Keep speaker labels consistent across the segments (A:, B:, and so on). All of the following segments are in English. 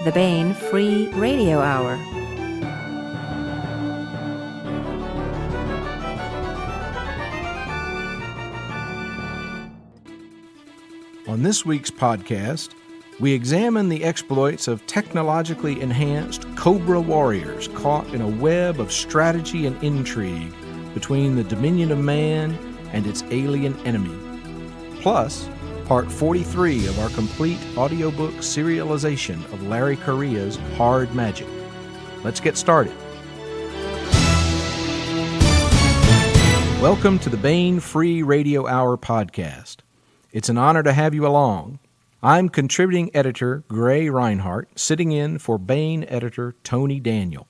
A: the Baen Free Radio Hour.
B: On this week's podcast, we examine the exploits of technologically enhanced Cobra warriors caught in a web of strategy and intrigue between the dominion of man and its alien enemy. Plus, Part 43 of our complete audiobook serialization of Larry Correia's Hard Magic. Let's get started. Welcome to the Baen Free Radio Hour podcast. It's an honor to have you along. I'm contributing editor Gray Reinhardt, sitting in for Baen editor Tony Daniel.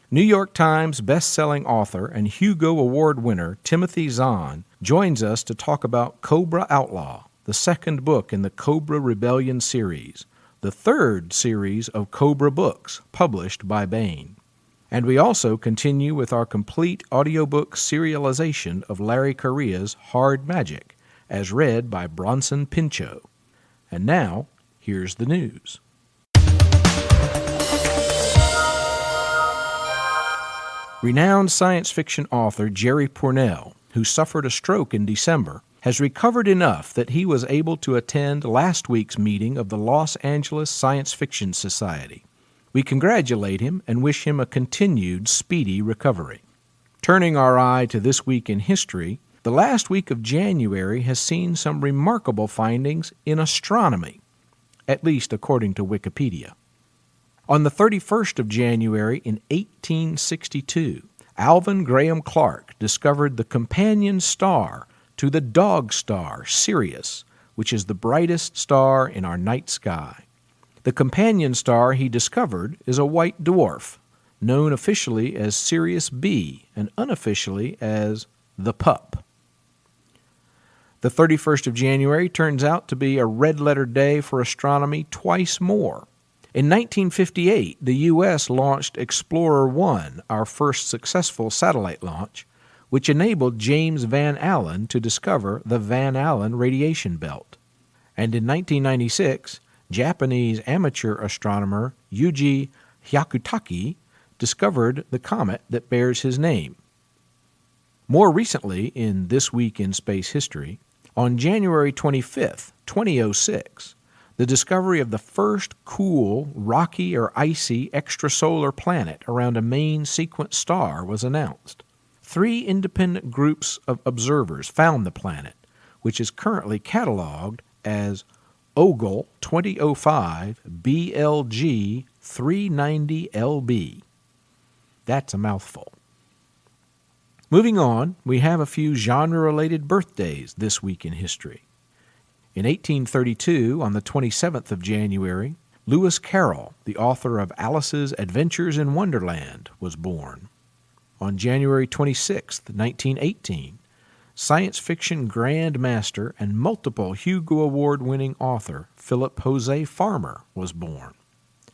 B: New York Times best-selling author and Hugo Award winner Timothy Zahn joins us to talk about Cobra Outlaw, the second book in the Cobra Rebellion series, the third series of Cobra books published by Baen. And we also continue with our complete audiobook serialization of Larry Correia's Hard Magic, as read by Bronson Pinchot. And now, here's the news. Renowned science fiction author Jerry Pournelle, who suffered a stroke in December, has recovered enough that he was able to attend last week's meeting of the Los Angeles Science Fiction Society. We congratulate him and wish him a continued speedy recovery. Turning our eye to this week in history, the last week of January has seen some remarkable findings in astronomy, at least according to Wikipedia. On the 31st of January in 1862, Alvin Graham Clark discovered the companion star to the dog star Sirius, which is the brightest star in our night sky. The companion star he discovered is a white dwarf, known officially as Sirius B and unofficially as the Pup. The 31st of January turns out to be a red-letter day for astronomy twice more. In 1958, the U.S. launched Explorer 1, our first successful satellite launch, which enabled James Van Allen to discover the Van Allen radiation belt. And in 1996, Japanese amateur astronomer Yuji Hyakutake discovered the comet that bears his name. More recently, in This Week in Space History, on January 25, 2006, the discovery of the first cool, rocky or icy extrasolar planet around a main sequence star was announced. 3 independent groups of observers found the planet, which is currently cataloged as Ogle 2005 BLG 390LB. That's a mouthful. Moving on, we have a few genre-related birthdays this week in history. In 1832, on the 27th of January, Lewis Carroll, the author of Alice's Adventures in Wonderland, was born. On January 26, 1918, science fiction grand master and multiple Hugo Award-winning author Philip Jose Farmer was born.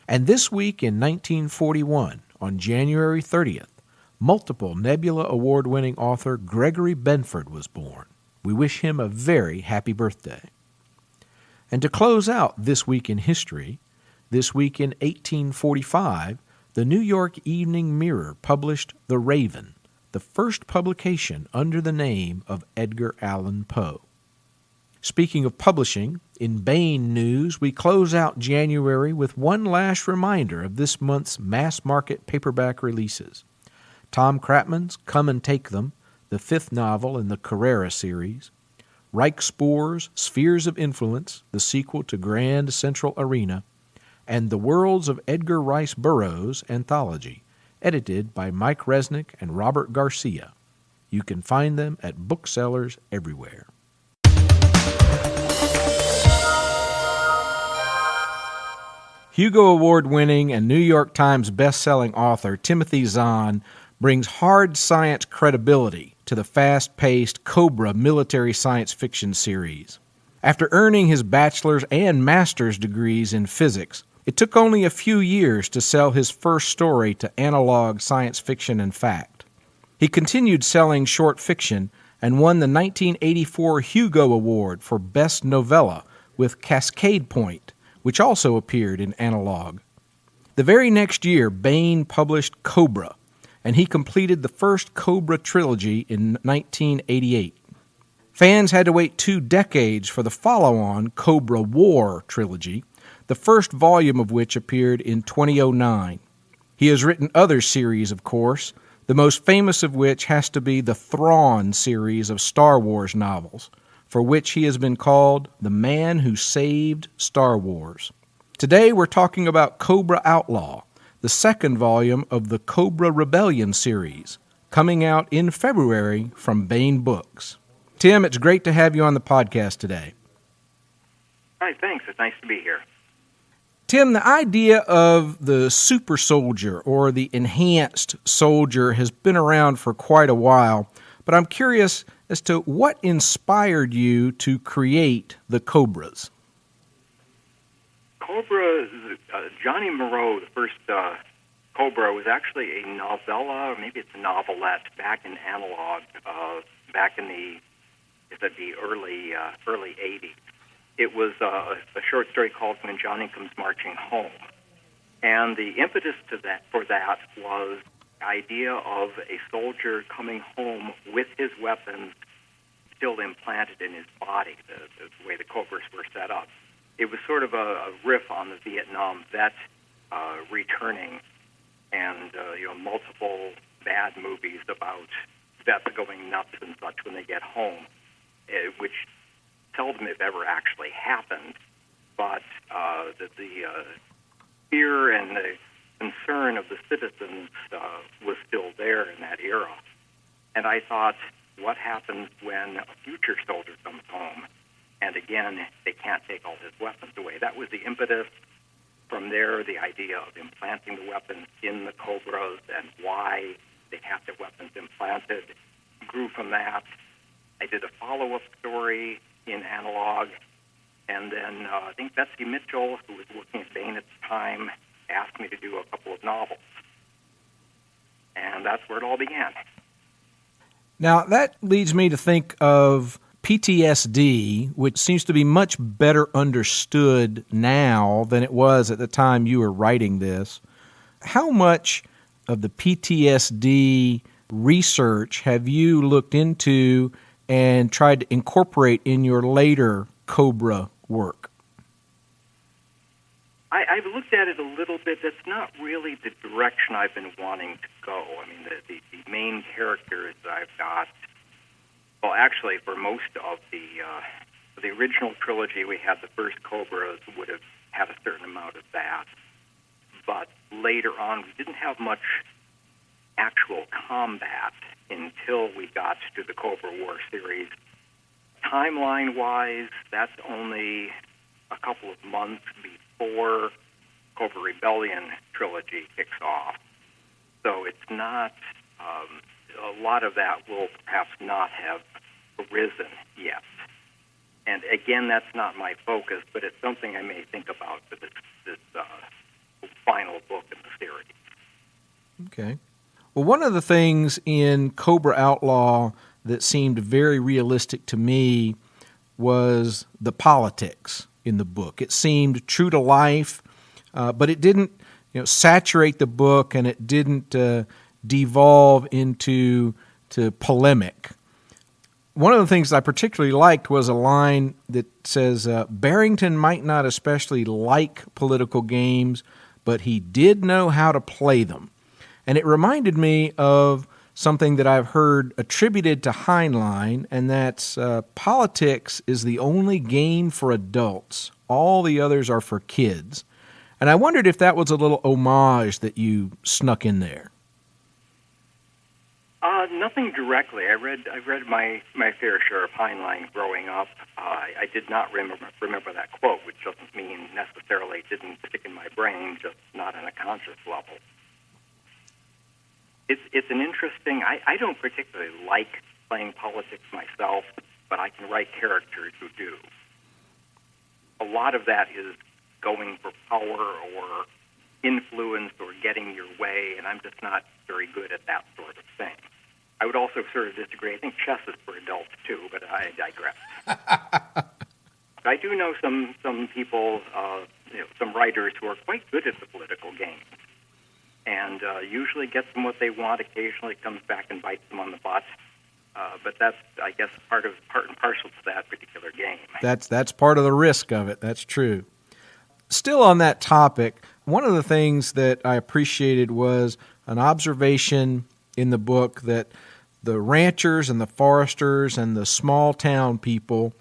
B: And this week in 1941, on January 30th, multiple Nebula Award-winning author Gregory Benford was born. We wish him a very happy birthday. And to close out This Week in History, this week in 1845, the New York Evening Mirror published The Raven, the first publication under the name of Edgar Allan Poe. Speaking of publishing, in Baen news, we close out January with one last reminder of this month's mass-market paperback releases. Tom Kratman's Come and Take Them, the 5th novel in the Carrera series, Reich Spoor's Spheres of Influence, the sequel to Grand Central Arena, and The Worlds of Edgar Rice Burroughs anthology, edited by Mike Resnick and Robert Garcia. You can find them at booksellers everywhere. Hugo Award-winning and New York Times best-selling author Timothy Zahn brings hard science credibility to the fast-paced Cobra military science fiction series. After earning his bachelor's and master's degrees in physics, it took only a few years to sell his first story to Analog Science Fiction and Fact. He continued selling short fiction and won the 1984 Hugo Award for Best Novella with Cascade Point, which also appeared in Analog. The very next year, Baen published Cobra, and he completed the first Cobra trilogy in 1988. Fans had to wait 2 decades for the follow-on Cobra War trilogy, the first volume of which appeared in 2009. He has written other series, of course, the most famous of which has to be the Thrawn series of Star Wars novels, for which he has been called the man who saved Star Wars. Today we're talking about Cobra Outlaw, the second volume of the Cobra Rebellion series, coming out in February from Baen Books. Tim, it's great to have you on the podcast today.
C: Hi, thanks. It's nice to be here.
B: Tim, the idea of the super soldier or the enhanced soldier has been around for quite a while, but I'm curious as to what inspired you to create the Cobras.
C: Cobra, Johnny Moreau, the first Cobra, was actually a novella, or maybe it's a novelette, back in analog, back in the early 80s. It was a short story called When Johnny Comes Marching Home. And the impetus for that was the idea of a soldier coming home with his weapons still implanted in his body, the way the Cobras were set up. It was sort of a riff on the Vietnam vet returning, and multiple bad movies about vets going nuts and such when they get home, which seldom if ever actually happened. But the fear and the concern of the citizens was still there in that era. And I thought, what happens when a future soldier comes home and again they can't take all his weapons away? That was the impetus. From there, the idea of implanting the weapons in the Cobras and why they have their weapons implanted grew from that. I did a follow-up story in analog, and then I think Betsy Mitchell, who was working at Baen at the time, asked me to do a couple of novels. And that's where it all began.
B: Now, that leads me to think of PTSD, which seems to be much better understood now than it was at the time you were writing this. How much of the PTSD research have you looked into and tried to incorporate in your later Cobra work?
C: I've looked at it a little bit. That's not really the direction I've been wanting to go. I mean, the main characters that I've got, well, actually, for most of the original trilogy, we had the first Cobras would have had a certain amount of that. But later on, we didn't have much actual combat until we got to the Cobra War series. Timeline-wise, that's only a couple of months before Cobra Rebellion trilogy kicks off. So it's not, a lot of that will perhaps not have arisen yet. And again, that's not my focus, but it's something I may think about for this final book in the series.
B: Okay. Well, one of the things in Cobra Outlaw that seemed very realistic to me was the politics in the book. It seemed true to life, but it didn't saturate the book, and it didn't devolve into polemic. One of the things I particularly liked was a line that says, Barrington might not especially like political games, but he did know how to play them. And it reminded me of something that I've heard attributed to Heinlein, and that's politics is the only game for adults. All the others are for kids. And I wondered if that was a little homage that you snuck in there.
C: Nothing directly. I read my fair share of Heinlein growing up. I did not remember that quote, which doesn't mean necessarily it didn't stick in my brain, just not on a conscious level. It's an interesting. I don't particularly like playing politics myself, but I can write characters who do. A lot of that is going for power or influence or getting your way, and I'm just not very good at that sort of thing. I would also sort of disagree. I think chess is for adults too, but I digress. I do know some people, some writers who are quite good at the political game. and usually gets them what they want. Occasionally comes back and bites them on the butt. But that's, I guess, part and parcel to that particular game.
B: That's part of the risk of it. That's true. Still on that topic, one of the things that I appreciated was an observation in the book that the ranchers and the foresters and the small town people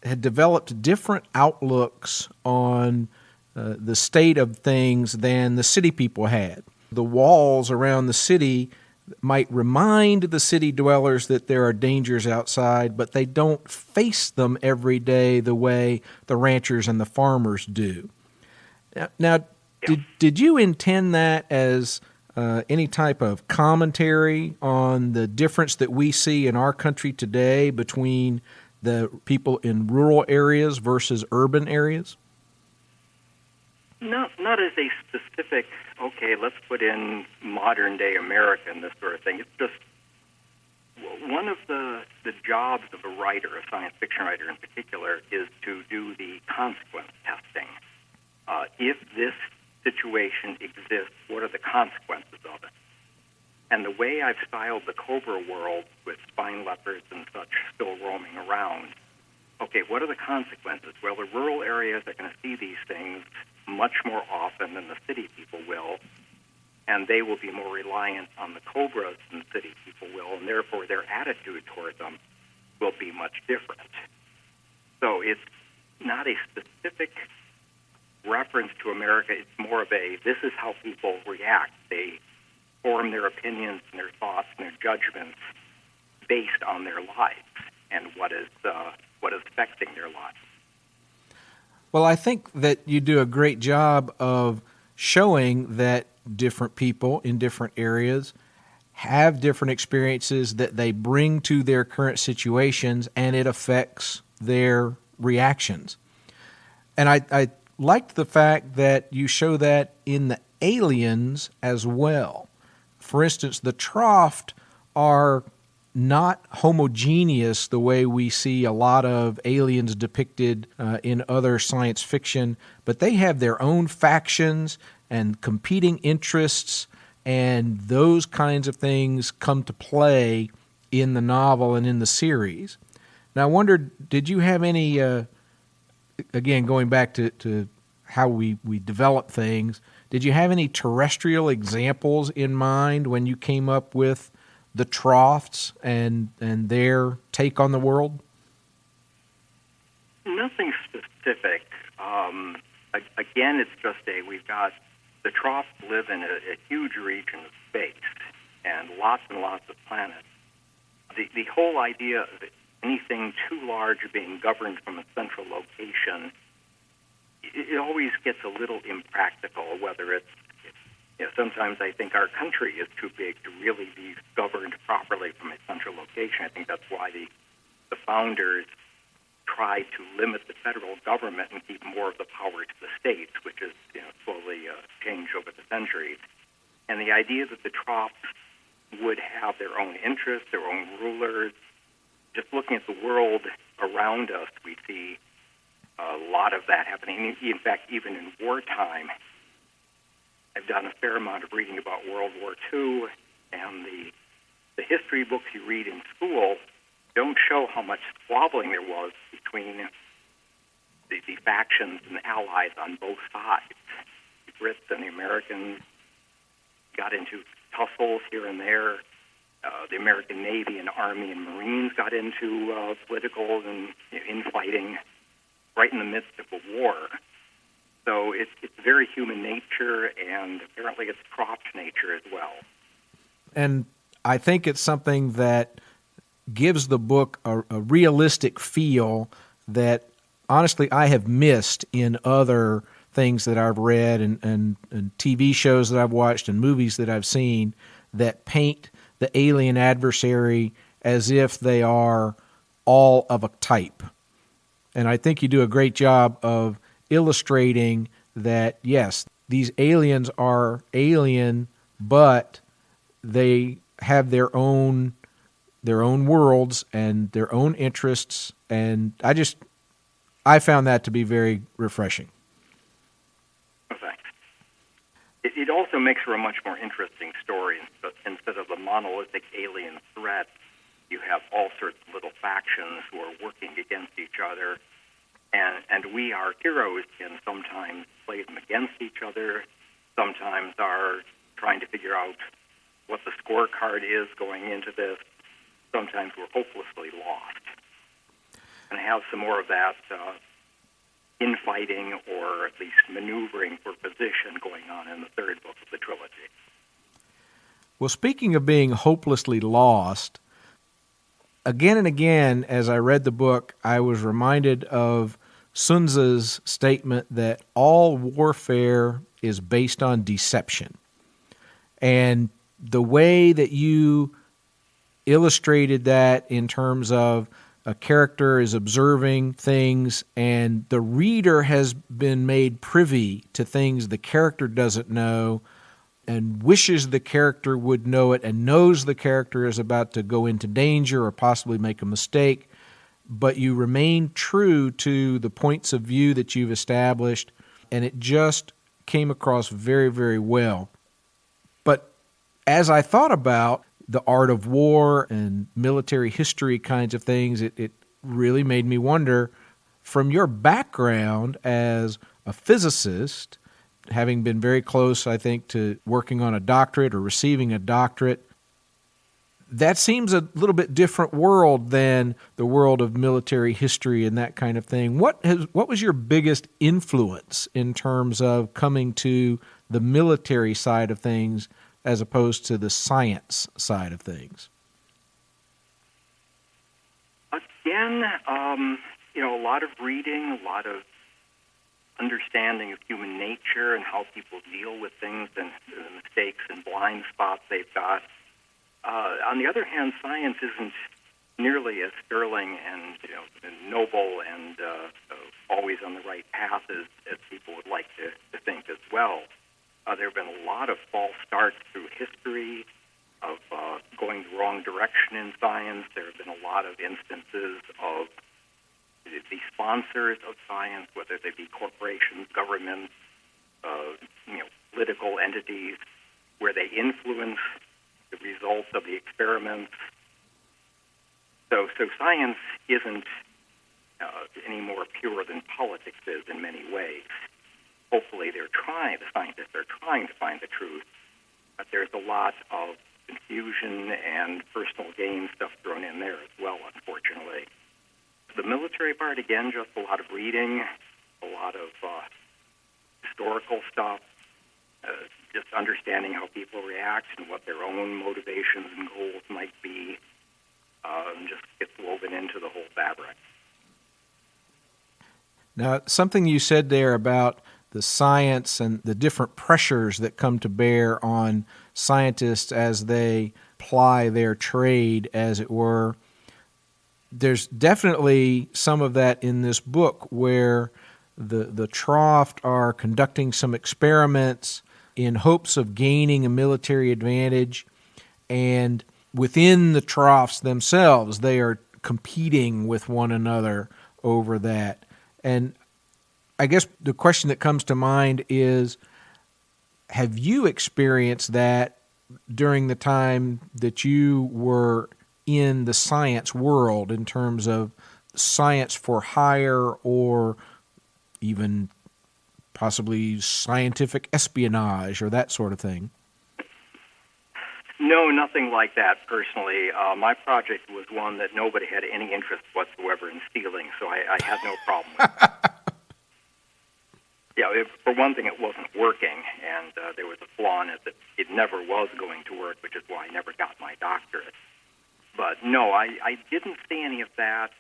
B: had developed different outlooks on the state of things than the city people had. The walls around the city might remind the city dwellers that there are dangers outside, but they don't face them every day the way the ranchers and the farmers do. Now, did you intend that as any type of commentary on the difference that we see in our country today between the people in rural areas versus urban areas?
C: Not as a specific, okay, let's put in modern-day America and this sort of thing. It's just one of the jobs of a writer, a science fiction writer in particular, is to do the consequence testing. If this situation exists, what are the consequences of it? And the way I've styled the Cobra world with spine leopards and such still roaming around, okay, what are the consequences? Well, the rural areas are going to see these things much more often than the city people will, and they will be more reliant on the cobras than city people will, and therefore their attitude toward them will be much different. So it's not a specific reference to America. It's more of a, this is how people react. They form their opinions and their thoughts and their judgments based on their lives and what is affecting their lives.
B: Well, I think that you do a great job of showing that different people in different areas have different experiences that they bring to their current situations, and it affects their reactions. And I liked the fact that you show that in the aliens as well. For instance, the Troft are not homogeneous the way we see a lot of aliens depicted in other science fiction, but they have their own factions and competing interests, and those kinds of things come to play in the novel and in the series. Now, I wondered, did you have any, again, going back to how we develop things, did you have any terrestrial examples in mind when you came up with the Trofts and their take on the world?
C: Nothing specific. Again, it's just we've got the Trofts live in a huge region of space and lots of planets. The whole idea of anything too large being governed from a central location, it always gets a little impractical, whether it's, sometimes I think our country is too big to really be governed properly from a central location. I think that's why the founders tried to limit the federal government and keep more of the power to the states, which has slowly changed over the centuries. And the idea that the Trofts would have their own interests, their own rulers. Just looking at the world around us, we see a lot of that happening. In fact, even in wartime, I've done a fair amount of reading about World War II, and the history books you read in school don't show how much squabbling there was between the factions and the allies on both sides. The Brits and the Americans got into tussles here and there. The American Navy and Army and Marines got into political and infighting right in the midst of a war. So it's very human nature, and apparently it's Troft nature as well. And
B: I think it's something that gives the book a realistic feel that, honestly, I have missed in other things that I've read and TV shows that I've watched and movies that I've seen that paint the alien adversary as if they are all of a type. And I think you do a great job of illustrating that, yes, these aliens are alien, but they have their own worlds and their own interests, and I found that to be very refreshing.
C: Thanks. it also makes for a much more interesting story. But instead of the monolithic alien threat, you have all sorts of little factions who are working against each other. And we, our heroes, can sometimes play them against each other, sometimes are trying to figure out what the scorecard is going into this. Sometimes we're hopelessly lost. And I have some more of that infighting, or at least maneuvering for position, going on in the third book of the trilogy.
B: Well, speaking of being hopelessly lost, again and again, as I read the book, I was reminded of Sun Tzu's statement that all warfare is based on deception. And the way that you illustrated that in terms of a character is observing things and the reader has been made privy to things the character doesn't know and wishes the character would know it and knows the character is about to go into danger or possibly make a mistake, but you remain true to the points of view that you've established, and it just came across very, very well. But as I thought about the art of war and military history kinds of things, it really made me wonder, from your background as a physicist, having been very close, I think, to working on a doctorate or receiving a doctorate, that seems a little bit different world than the world of military history and that kind of thing. What was your biggest influence in terms of coming to the military side of things as opposed to the science side of things?
C: Again, a lot of reading, a lot of understanding of human nature and how people deal with things and the mistakes and blind spots they've got. On the other hand, science isn't nearly as sterling and noble and always on the right path as people would like to think as well. There have been a lot of false starts through history of going the wrong direction in science. There have been a lot of instances of the sponsors of science, whether they be corporations, governments, political entities, where they influence the results of the experiments. So science isn't any more pure than politics is in many ways. Hopefully the scientists are trying to find the truth, but there's a lot of confusion and personal gain stuff thrown in there as well, unfortunately. The military part, again, just a lot of reading, a lot of historical stuff, just understanding how people react and what their own motivations and goals might be, just gets woven into the whole fabric.
B: Now, something you said there about the science and the different pressures that come to bear on scientists as they ply their trade, as it were. There's definitely some of that in this book where the Troft are conducting some experiments in hopes of gaining a military advantage, and within the Trofts themselves, they are competing with one another over that. And I guess the question that comes to mind is, have you experienced that during the time that you were in the science world in terms of science for hire or even possibly scientific espionage or that sort of thing?
C: No, nothing like that personally. My project was one that nobody had any interest whatsoever in stealing, so I had no problem with it. For one thing, it wasn't working, and there was a flaw in it that it never was going to work, which is why I never got my doctorate. But no, I didn't see any of that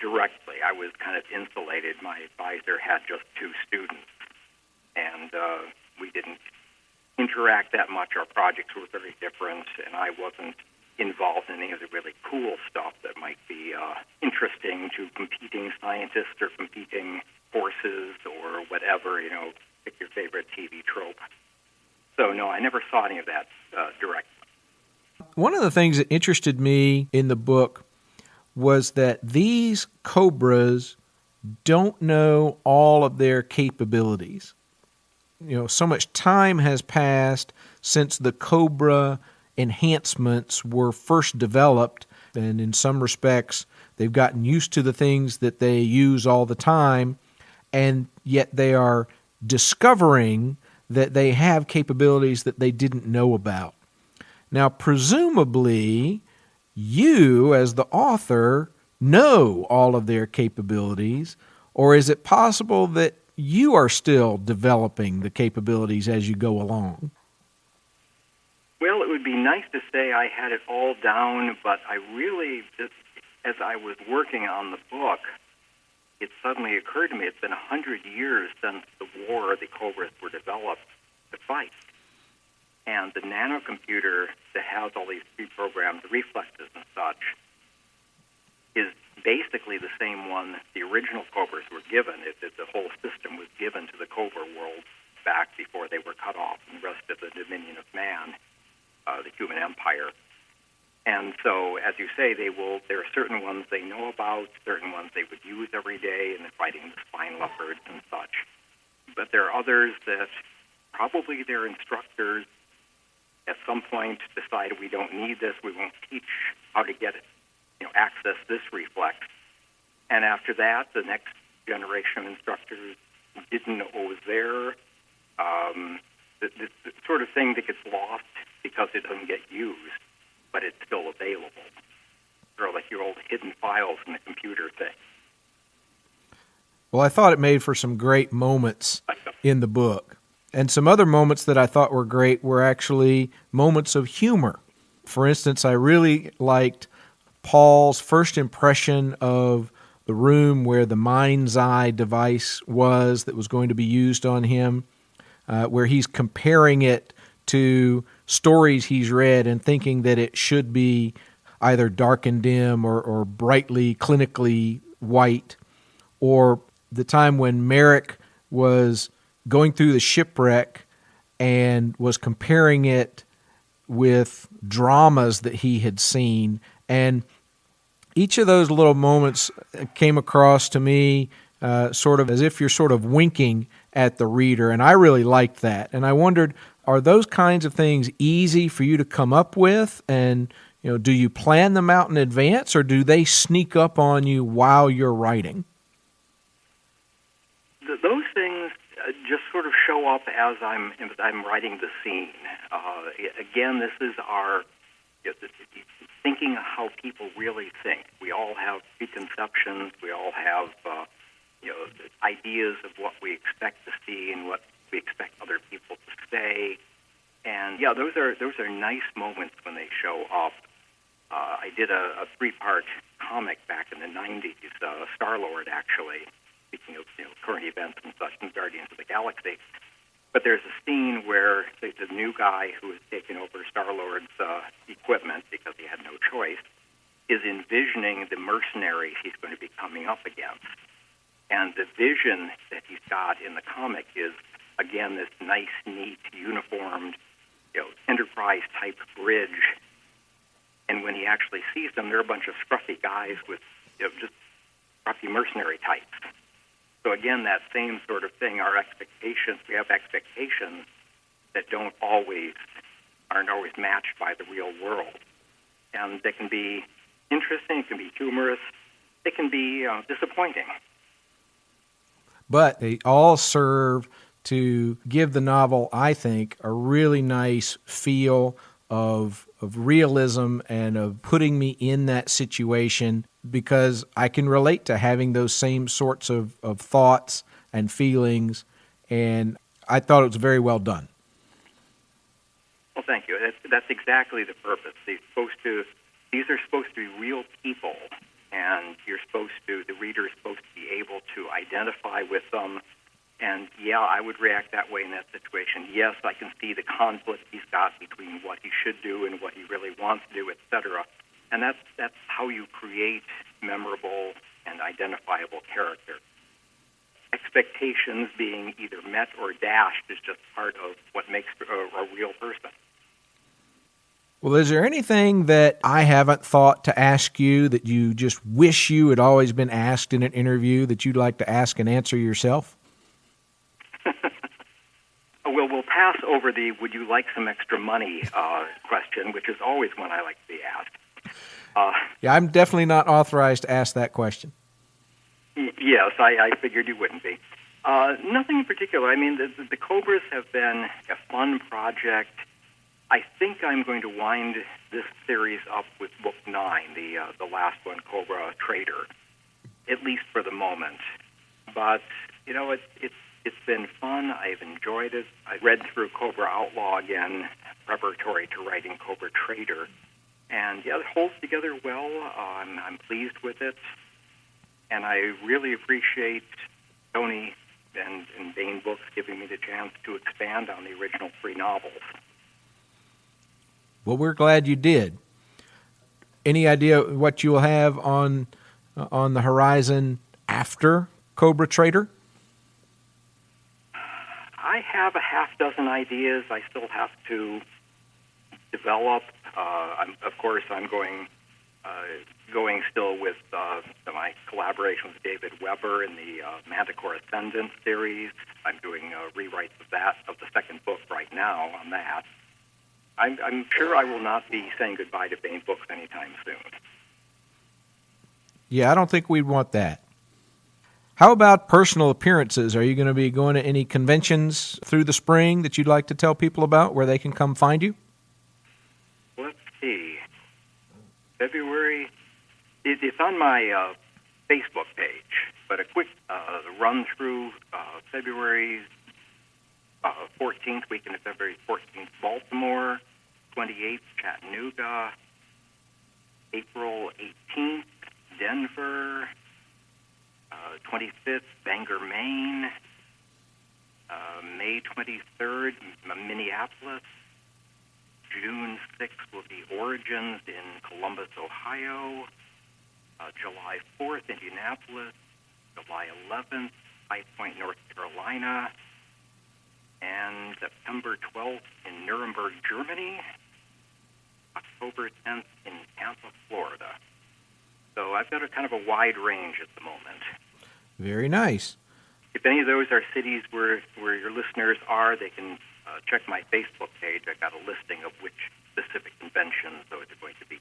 C: directly. I was kind of insulated. My advisor had just 2 students, and we didn't interact that much. Our projects were very different, and I wasn't involved in any of the really cool stuff that might be interesting to competing scientists or competing forces or whatever, pick your favorite TV trope. So no, I never saw any of that directly.
B: One of the things that interested me in the book was that these Cobras don't know all of their capabilities. so much time has passed since the Cobra enhancements were first developed, and in some respects, they've gotten used to the things that they use all the time, and yet they are discovering that they have capabilities that they didn't know about. Now, presumably, you, as the author, know all of their capabilities, or is it possible that you are still developing the capabilities as you go along?
C: Well, it would be nice to say I had it all down, but I really, as I was working on the book, it suddenly occurred to me it's been 100 years since the war the Cobras were developed to fight. And the nanocomputer that has all these pre-programmed reflexes and such is basically the same one the original Cobras were given. The whole system was given to the Cobra world back before they were cut off from the rest of the dominion of man, the human empire. And so, as you say, there are certain ones they know about, certain ones they would use every day in the fighting the spine leopards and such. But there are others that probably their instructors at some point decided we don't need this, we won't teach how to get it, access this reflex. And after that, the next generation of instructors didn't know it was there. The sort of thing that gets lost because it doesn't get used, but it's still available. Sort of like your old hidden files in the computer thing.
B: Well, I thought it made for some great moments in the book. And some other moments that I thought were great were actually moments of humor. For instance, I really liked Paul's first impression of the room where the mind's eye device was that was going to be used on him, where he's comparing it to stories he's read and thinking that it should be either dark and dim or brightly, clinically white, or the time when Merrick was going through the shipwreck and was comparing it with dramas that he had seen. And each of those little moments came across to me sort of as if you're sort of winking at the reader, and I really liked that. And I wondered, are those kinds of things easy for you to come up with? And do you plan them out in advance, or do they sneak up on you while you're writing?
C: Those things just sort of show up as I'm writing the scene. Again, this is our thinking of how people really think. We all have preconceptions. We all have ideas of what we expect to see and what we expect other people to say. And yeah, those are nice moments when they show up. I did a 3-part comic back in the 90s, Star-Lord actually, speaking of current events and such in Guardians of the Galaxy. But there's a scene where the new guy who has taken over Star-Lord's equipment because he had no choice is envisioning the mercenaries he's going to be coming up against. And the vision that he's got in the comic is, again, this nice, neat, uniformed, Enterprise-type bridge. And when he actually sees them, they're a bunch of scruffy guys with just scruffy mercenary types. So again, that same sort of thing, our expectations, we have expectations that aren't always matched by the real world. And they can be interesting, it can be humorous, it can be disappointing.
B: But they all serve to give the novel, I think, a really nice feel of realism and of putting me in that situation, because I can relate to having those same sorts of thoughts and feelings, and I thought it was very well done.
C: Well, thank you. That's exactly the purpose. These are supposed to be real people, and the reader is supposed to be able to identify with them. And yeah, I would react that way in that situation. Yes, I can see the conflict he's got between what he should do and what he really wants to do, etc. And that's how you create memorable and identifiable character. Expectations being either met or dashed is just part of what makes a real person.
B: Well, is there anything that I haven't thought to ask you that you just wish you had always been asked in an interview that you'd like to ask and answer yourself?
C: pass over the "Would you like some extra money" question, which is always one I like to be asked.
B: Yeah, I'm definitely not authorized to ask that question.
C: Yes, I figured you wouldn't be. Nothing in particular. I mean, the Cobras have been a fun project. I think I'm going to wind this series up with Book 9, the last one, Cobra Trader, at least for the moment. But, you know, it's been fun. I've enjoyed it. I read through Cobra Outlaw again, preparatory to writing Cobra Trader. And, yeah, it holds together well. I'm pleased with it. And I really appreciate Tony and Baen Books giving me the chance to expand on the original 3 novels.
B: Well, we're glad you did. Any idea what you'll have on the horizon after Cobra Trader?
C: I have a half dozen ideas I still have to develop. Of course, I'm going still with my collaboration with David Weber in the Manticore Ascendant series. I'm doing rewrites of the second book right now on that. I'm sure I will not be saying goodbye to Baen Books anytime soon.
B: Yeah, I don't think we'd want that. How about personal appearances? Are you going to be going to any conventions through the spring that you'd like to tell people about where they can come find you?
C: Let's see. February, it's on my Facebook page, but a quick run through February 14th, weekend of February 14th, Baltimore, 28th, Chattanooga, April 18th, Denver, 25th, Bangor, Maine, May 23rd, Minneapolis, June 6th will be Origins in Columbus, Ohio, July 4th, Indianapolis, July 11th, High Point, North Carolina, and September 12th in Nuremberg, Germany, October 10th in Tampa, Florida. So I've got a kind of a wide range at the moment.
B: Very nice.
C: If any of those are cities where your listeners are, they can check my Facebook page. I've got a listing of which specific conventions those are going to be.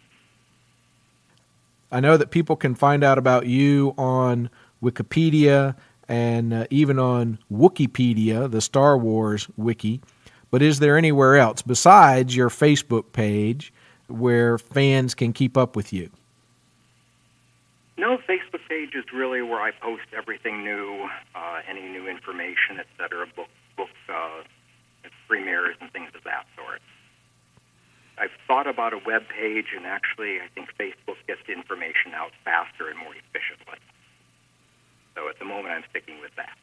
B: I know that people can find out about you on Wikipedia and even on Wookieepedia, the Star Wars wiki. But is there anywhere else besides your Facebook page where fans can keep up with you?
C: No, Facebook page is really where I post everything new, any new information, etc., book premieres and things of that sort. I've thought about a web page, and actually I think Facebook gets the information out faster and more efficiently. So at the moment I'm sticking with that.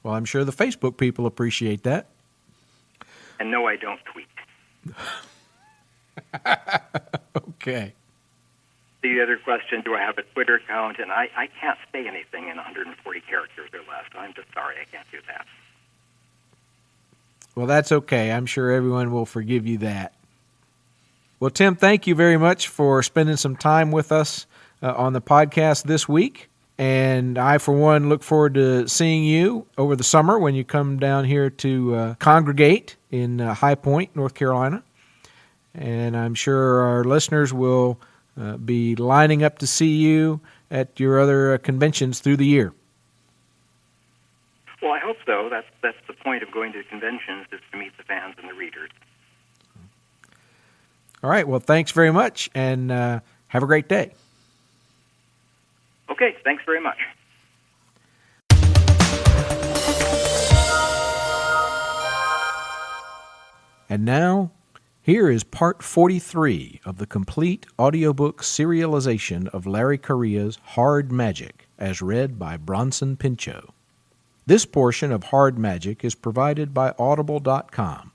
B: Well, I'm sure the Facebook people appreciate that.
C: And no, I don't tweet.
B: Okay.
C: The other question, do I have a Twitter account? And I can't say anything in 140 characters or less. I'm just sorry, I can't do that.
B: Well, that's okay. I'm sure everyone will forgive you that. Well, Tim, thank you very much for spending some time with us on the podcast this week. And I, for one, look forward to seeing you over the summer when you come down here to congregate in High Point, North Carolina. And I'm sure our listeners will be lining up to see you at your other conventions through the year.
C: Well, I hope so. That's the point of going to conventions, is to meet the fans and the readers.
B: All right. Well, thanks very much, and have a great day.
C: Okay, thanks very much.
B: And now, here is part 43 of the complete audiobook serialization of Larry Correia's Hard Magic, as read by Bronson Pinchot. This portion of Hard Magic is provided by Audible.com.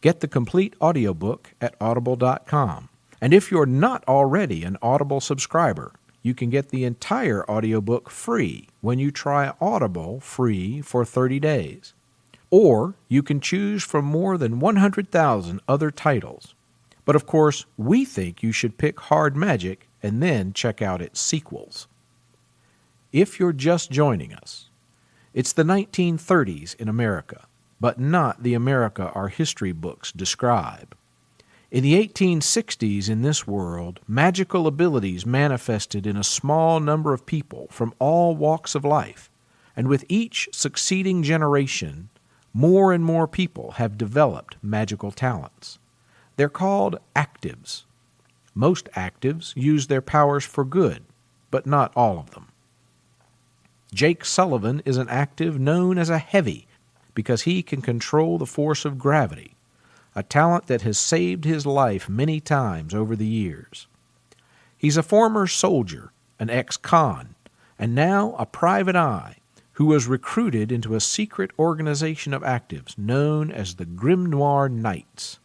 B: Get the complete audiobook at Audible.com. And if you're not already an Audible subscriber, you can get the entire audiobook free when you try Audible free for 30 days. Or you can choose from more than 100,000 other titles. But of course, we think you should pick Hard Magic and then check out its sequels. If you're just joining us, it's the 1930s in America, but not the America our history books describe. In the 1860s in this world, magical abilities manifested in a small number of people from all walks of life, and with each succeeding generation, more and more people have developed magical talents. They're called actives. Most actives use their powers for good, but not all of them. Jake Sullivan is an active known as a heavy because he can control the force of gravity, a talent that has saved his life many times over the years. He's a former soldier, an ex-con, and now a private eye who was recruited into a secret organization of actives known as the Grimoire Knights.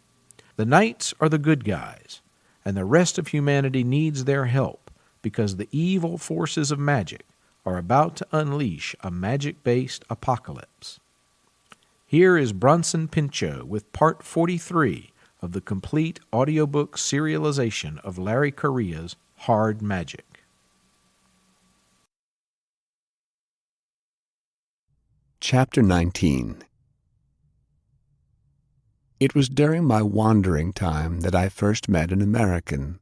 B: The Knights are the good guys, and the rest of humanity needs their help because the evil forces of magic are about to unleash a magic-based apocalypse. Here is Bronson Pinchot with Part 43 of the complete audiobook serialization of Larry Correia's Hard Magic.
D: Chapter 19. It was during my wandering time that I first met an American.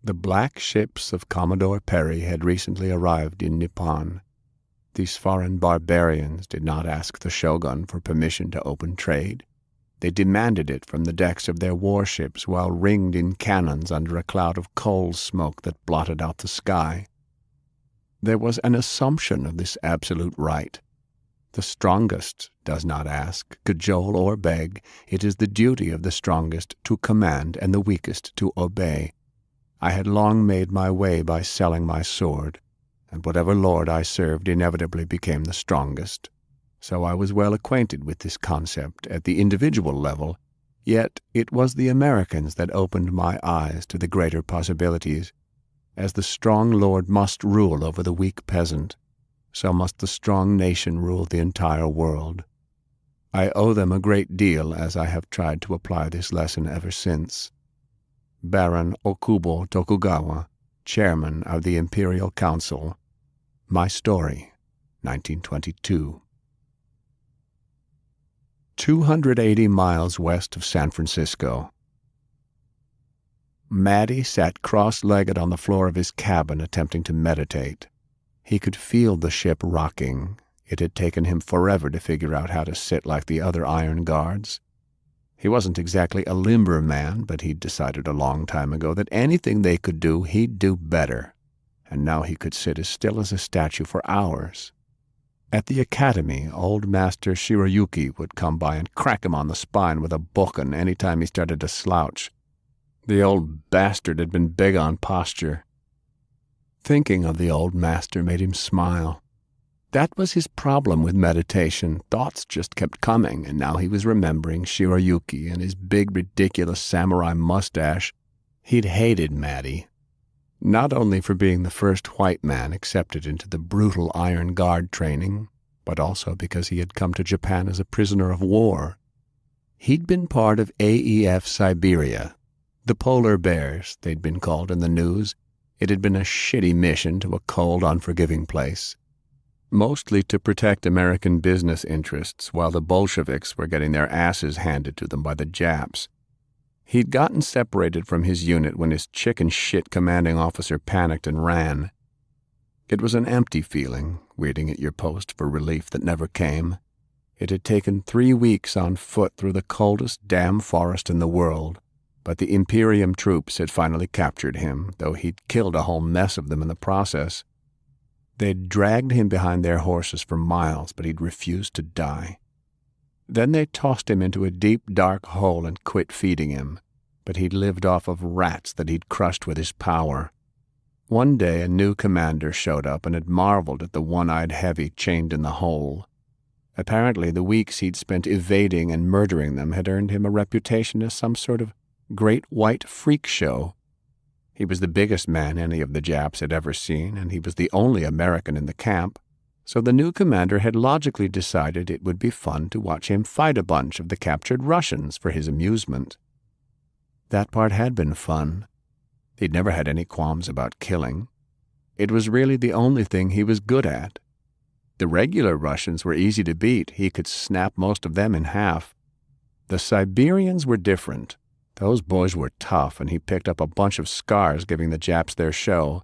D: The black ships of Commodore Perry had recently arrived in Nippon. These foreign barbarians did not ask the shogun for permission to open trade. They demanded it from the decks of their warships while ringed in cannons under a cloud of coal smoke that blotted out the sky. There was an assumption of this absolute right. The strongest does not ask, cajole, or beg. It is the duty of the strongest to command and the weakest to obey. I had long made my way by selling my sword, and whatever lord I served inevitably became the strongest. So I was well acquainted with this concept at the individual level, yet it was the Americans that opened my eyes to the greater possibilities. As the strong lord must rule over the weak peasant, so must the strong nation rule the entire world. I owe them a great deal as I have tried to apply this lesson ever since. Baron Okubo Tokugawa, Chairman of the Imperial Council. My Story, 1922. 280 miles west of San Francisco. Matty sat cross-legged on the floor of his cabin attempting to meditate. He could feel the ship rocking. It had taken him forever to figure out how to sit like the other iron guards. He wasn't exactly a limber man, but he'd decided a long time ago that anything they could do, he'd do better. And now he could sit as still as a statue for hours. At the academy, old Master Shiroyuki would come by and crack him on the spine with a bokken any time he started to slouch. The old bastard had been big on posture. Thinking of the old master made him smile. That was his problem with meditation. Thoughts just kept coming, and now he was remembering Shiroyuki and his big, ridiculous samurai mustache. He'd hated Matty, not only for being the first white man accepted into the brutal Iron Guard training, but also because he had come to Japan as a prisoner of war. He'd been part of AEF Siberia, the polar bears, they'd been called in the news. It had been a shitty mission to a cold, unforgiving place, mostly to protect American business interests while the Bolsheviks were getting their asses handed to them by the Japs. He'd gotten separated from his unit when his chicken shit commanding officer panicked and ran. It was an empty feeling, waiting at your post for relief that never came. It had taken 3 weeks on foot through the coldest damn forest in the world, but the Imperium troops had finally captured him, though he'd killed a whole mess of them in the process. They'd dragged him behind their horses for miles, but he'd refused to die. Then they tossed him into a deep, dark hole and quit feeding him, but he'd lived off of rats that he'd crushed with his power. One day a new commander showed up and had marveled at the one-eyed heavy chained in the hole. Apparently the weeks he'd spent evading and murdering them had earned him a reputation as some sort of great white freak show. He was the biggest man any of the Japs had ever seen, and he was the only American in the camp, so the new commander had logically decided it would be fun to watch him fight a bunch of the captured Russians for his amusement. That part had been fun. He'd never had any qualms about killing. It was really the only thing he was good at. The regular Russians were easy to beat. He could snap most of them in half. The Siberians were different. Those boys were tough, and he picked up a bunch of scars giving the Japs their show.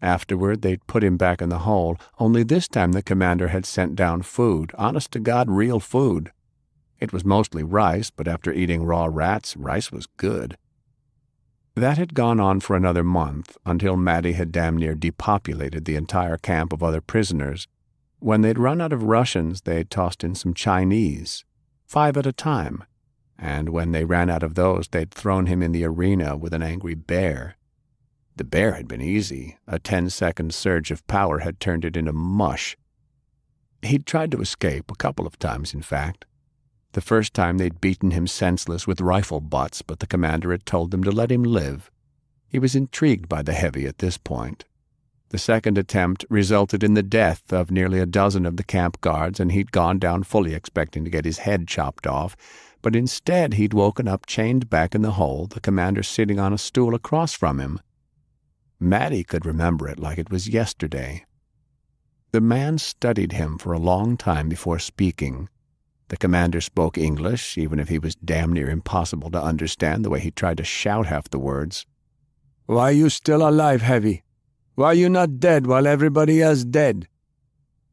D: Afterward, they'd put him back in the hole, only this time the commander had sent down food, honest-to-God real food. It was mostly rice, but after eating raw rats, rice was good. That had gone on for another month, until Matty had damn near depopulated the entire camp of other prisoners. When they'd run out of Russians, they'd tossed in some Chinese, 5 at a time, and when they ran out of those, they'd thrown him in the arena with an angry bear. The bear had been easy. A 10-second surge of power had turned it into mush. He'd tried to escape, a couple of times, in fact. The first time they'd beaten him senseless with rifle butts, but the commander had told them to let him live. He was intrigued by the heavy at this point. The second attempt resulted in the death of nearly a dozen of the camp guards, and he'd gone down fully expecting to get his head chopped off, but instead he'd woken up chained back in the hole, the commander sitting on a stool across from him. Matty could remember it like it was yesterday. The man studied him for a long time before speaking. The commander spoke English, even if he was damn near impossible to understand the way he tried to shout half the words. "Why you still alive, Heavy? Why you not dead while everybody else dead?"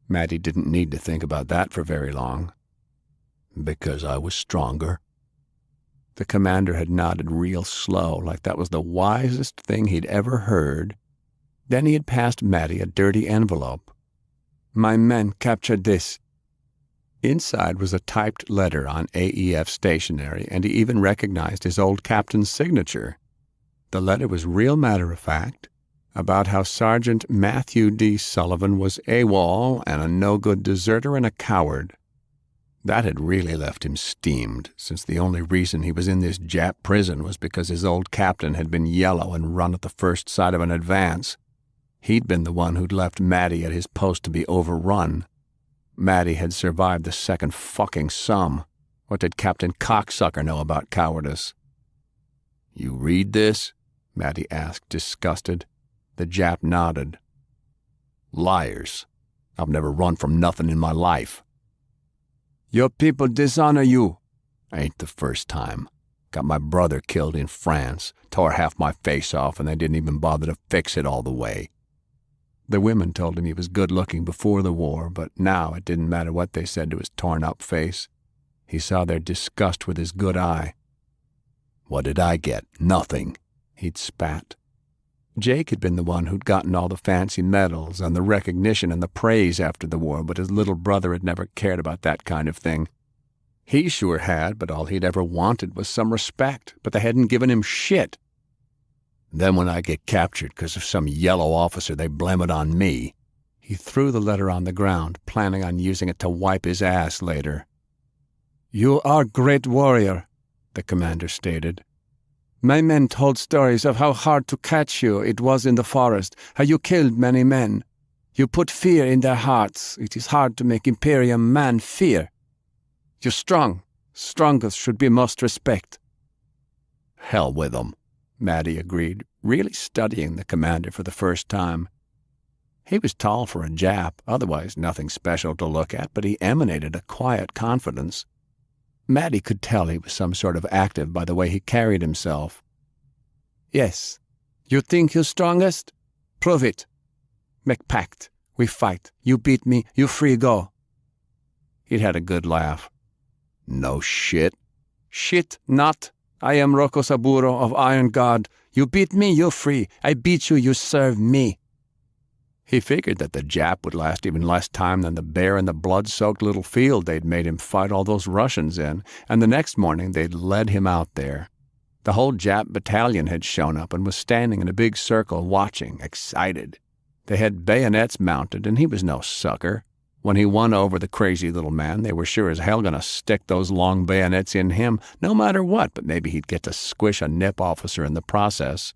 D: Matty didn't need to think about that for very long. "Because I was stronger." The commander had nodded real slow, like that was the wisest thing he'd ever heard. Then he had passed Matty a dirty envelope. "My men captured this." Inside was a typed letter on AEF stationery, and he even recognized his old captain's signature. The letter was real matter-of-fact, about how Sergeant Matthew D. Sullivan was AWOL and a no-good deserter and a coward. That had really left him steamed, since the only reason he was in this Jap prison was because his old captain had been yellow and run at the first sight of an advance. He'd been the one who'd left Matty at his post to be overrun. Matty had survived the second fucking sum. What did Captain Cocksucker know about cowardice? "You read this?" Matty asked, disgusted. The Jap nodded. "Liars. I've never run from nothing in my life." "Your people dishonor you." "Ain't the first time. Got my brother killed in France, tore half my face off, and they didn't even bother to fix it all the way." The women told him he was good-looking before the war, but now it didn't matter what they said to his torn-up face. He saw their disgust with his good eye. "What did I get? Nothing," he'd spat. Jake had been the one who'd gotten all the fancy medals and the recognition and the praise after the war, but his little brother had never cared about that kind of thing. He sure had, but all he'd ever wanted was some respect, but they hadn't given him shit. "Then when I get captured because of some yellow officer, they blame it on me." He threw the letter on the ground, planning on using it to wipe his ass later. "You are great warrior," the commander stated. "My men told stories of how hard to catch you it was in the forest, how you killed many men. You put fear in their hearts. It is hard to make Imperium man fear. You're strong. Strongest should be most respect." "Hell with 'em," Matty agreed, really studying the commander for the first time. He was tall for a Jap, otherwise nothing special to look at, but he emanated a quiet confidence. Matty could tell he was some sort of active by the way he carried himself. "Yes. You think you're strongest? Prove it. Make pact. We fight. You beat me, you free go." He'd had a good laugh. "No shit." "Shit not. I am Rocco Saburo of Iron Guard. You beat me, you free. I beat you, you serve me." He figured that the Jap would last even less time than the bear in the blood-soaked little field they'd made him fight all those Russians in, and the next morning they'd led him out there. The whole Jap battalion had shown up and was standing in a big circle watching, excited. They had bayonets mounted, and he was no sucker. When he won over the crazy little man, they were sure as hell going to stick those long bayonets in him, no matter what, but maybe he'd get to squish a NIP officer in the process.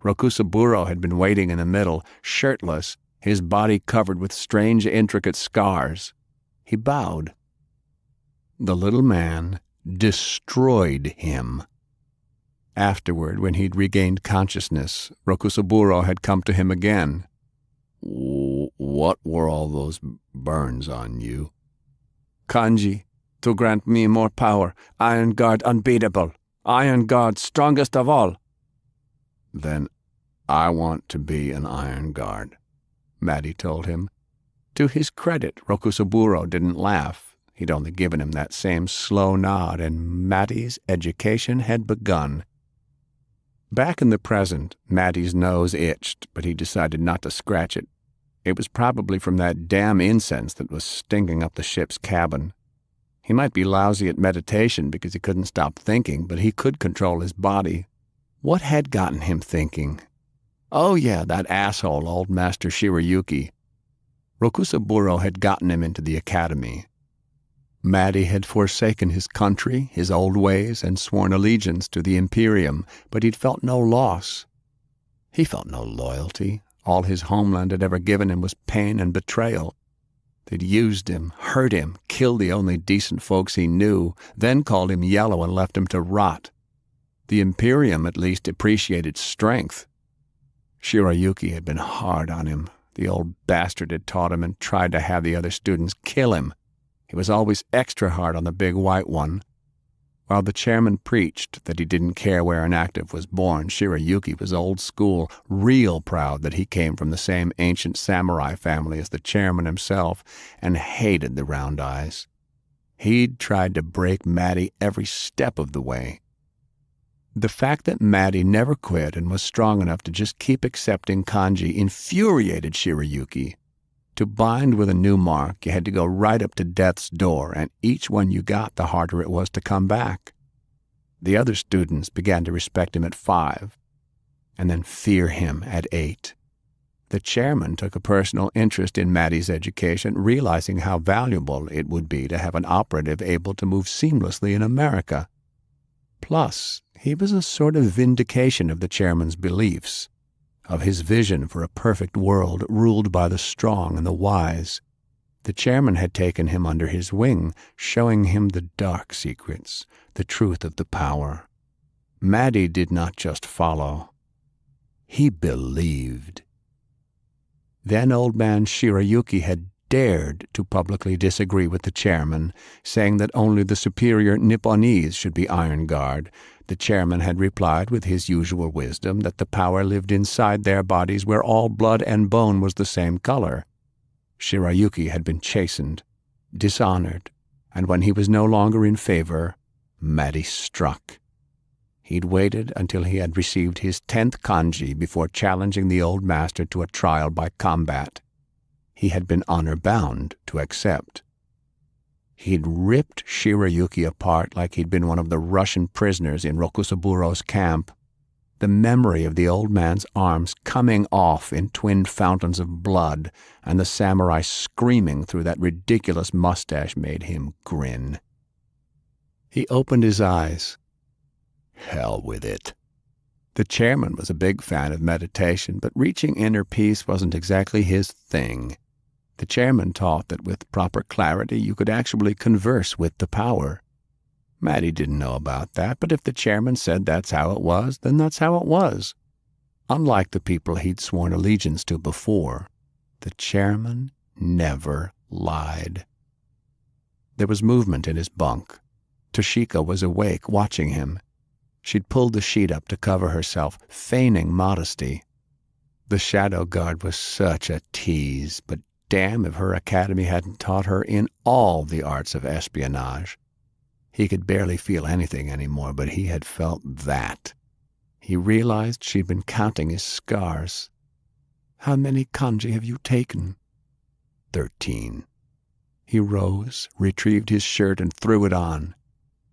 D: Rokusaburo had been waiting in the middle, shirtless, his body covered with strange, intricate scars. He bowed. The little man destroyed him. Afterward, when he'd regained consciousness, Rokusaburo had come to him again. What were all those burns on you? Kanji, to grant me more power, Iron Guard unbeatable, Iron Guard strongest of all. Then I want to be an Iron Guard, Matty told him. To his credit, Rokusaburo didn't laugh. He'd only given him that same slow nod, and Matty's education had begun. Back in the present, Matty's nose itched, but he decided not to scratch it. It was probably from that damn incense that was stinking up the ship's cabin. He might be lousy at meditation because he couldn't stop thinking, but he could control his body. What had gotten him thinking? Oh yeah, that asshole, old Master Shirayuki. Rokusaburo had gotten him into the academy. Matty had forsaken his country, his old ways, and sworn allegiance to the Imperium, but he'd felt no loss. He felt no loyalty. All his homeland had ever given him was pain and betrayal. They'd used him, hurt him, killed the only decent folks he knew, then called him yellow and left him to rot. The Imperium at least appreciated strength. Shirayuki had been hard on him. The old bastard had taught him and tried to have the other students kill him. He was always extra hard on the big white one. While the chairman preached that he didn't care where an active was born, Shirayuki was old school, real proud that he came from the same ancient samurai family as the chairman himself, and hated the round eyes. He'd tried to break Matty every step of the way. The fact that Matty never quit and was strong enough to just keep accepting kanji infuriated Shirayuki. To bind with a new mark, you had to go right up to death's door, and each one you got, the harder it was to come back. The other students began to respect him at 5, and then fear him at 8. The chairman took a personal interest in Matty's education, realizing how valuable it would be to have an operative able to move seamlessly in America. Plus, he was a sort of vindication of the chairman's beliefs, of his vision for a perfect world ruled by the strong and the wise. The chairman had taken him under his wing, showing him the dark secrets, the truth of the power. Matty did not just follow. He believed. Then old man Shirayuki had dared to publicly disagree with the chairman, saying that only the superior Nipponese should be Iron Guard. The chairman had replied with his usual wisdom that the power lived inside their bodies where all blood and bone was the same color. Shirayuki had been chastened, dishonored, and when he was no longer in favor, Matty struck. He'd waited until he had received his 10th kanji before challenging the old master to a trial by combat. He had been honor-bound to accept. He'd ripped Shirayuki apart like he'd been one of the Russian prisoners in Rokusaburo's camp. The memory of the old man's arms coming off in twin fountains of blood and the samurai screaming through that ridiculous mustache made him grin. He opened his eyes. Hell with it. The chairman was a big fan of meditation, but reaching inner peace wasn't exactly his thing. The chairman taught that with proper clarity you could actually converse with the power. Matty didn't know about that, but if the chairman said that's how it was, then that's how it was. Unlike the people he'd sworn allegiance to before, the chairman never lied. There was movement in his bunk. Toshika was awake, watching him. She'd pulled the sheet up to cover herself, feigning modesty. The shadow guard was such a tease, but damn if her academy hadn't taught her in all the arts of espionage. He could barely feel anything anymore, but he had felt that. He realized she'd been counting his scars. How many kanji have you taken? 13. He rose, retrieved his shirt, and threw it on.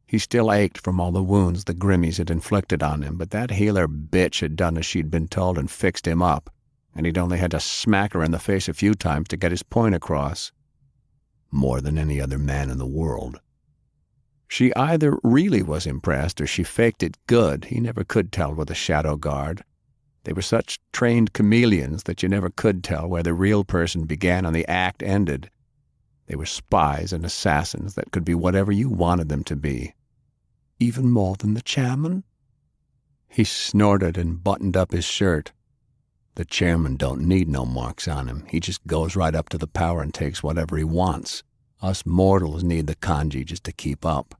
D: He still ached from all the wounds the Grimmies had inflicted on him, but that healer bitch had done as she'd been told and fixed him up, and he'd only had to smack her in the face a few times to get his point across. More than any other man in the world. She either really was impressed or she faked it good. He never could tell with a shadow guard. They were such trained chameleons that you never could tell where the real person began and the act ended. They were spies and assassins that could be whatever you wanted them to be. Even more than the chairman? He snorted and buttoned up his shirt. The chairman don't need no marks on him. He just goes right up to the power and takes whatever he wants. Us mortals need the kanji just to keep up.